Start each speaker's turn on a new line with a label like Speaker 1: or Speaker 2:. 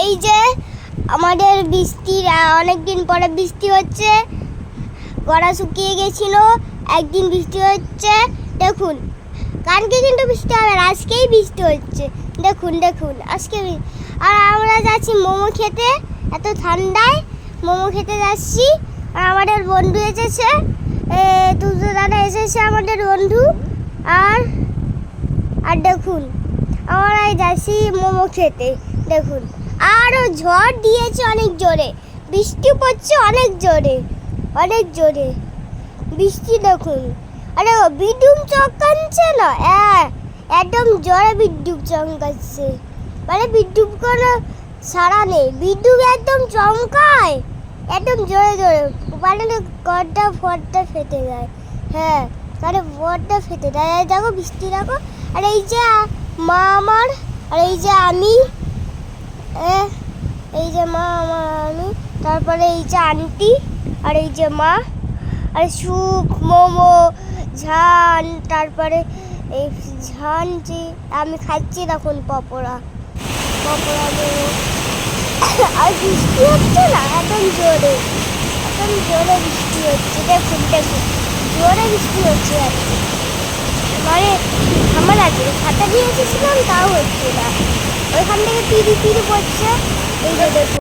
Speaker 1: এই যে আমাদের বৃষ্টির অনেকদিন পরে বৃষ্টি হচ্ছে, গড়া শুকিয়ে গেছিল, একদিন বৃষ্টি হচ্ছে। দেখুন কালকে কিন্তু বৃষ্টি হবে না, আজকেই বৃষ্টি হচ্ছে। দেখুন দেখুন আজকে। আর আমরা যাচ্ছি মোমো খেতে, এত ঠান্ডায় মোমো খেতে যাচ্ছি। আর আমাদের বন্ধু এসেছে, দুটো দাদা এসেছে আমাদের বন্ধু। আর আর দেখুন আমরাই যাচ্ছি মোমো খেতে। দেখুন আরও ঝড় দিয়েছে অনেক জোরে, বৃষ্টি পড়ছে অনেক জোরে, অনেক জোরে বৃষ্টি। দেখুন আরে বিদ্যুৎ চমকাচ্ছে না, একদম জোরে বিদ্যুৎ চমকাচ্ছে, মানে বিদ্যুৎ কোনো সারা নেই, বিদ্যুৎ একদম চমকায় একদম জোরে জোরে, মানে ঘরটা ফটটা ফেটে যায়। হ্যাঁ তাহলে ফটটা ফেটে যায়। দেখো বৃষ্টি দেখো। আর এই যে মা আমার, আর এই যে আমি, এই যে মা আমার, আমি, তারপরে এই যে আন্টি, আর এই যে মা, আর স্যুপ, মোমো, ঝাল, তারপরে এই ঝাল যে আমি খাচ্ছি তখন পকোড়া পকোড়া মোমো। আর বৃষ্টি হচ্ছে না এখন জোরে, এখন জোরে বৃষ্টি হচ্ছে। দেখুন দেখুন জোরে বৃষ্টি হচ্ছে আজকে, মানে আমার আগে ছাতা দিয়ে এসেছিলাম তাও হচ্ছে না, ওইখান থেকে পিড়ি পিড়ি পড়ছে। এই যে দেখুন।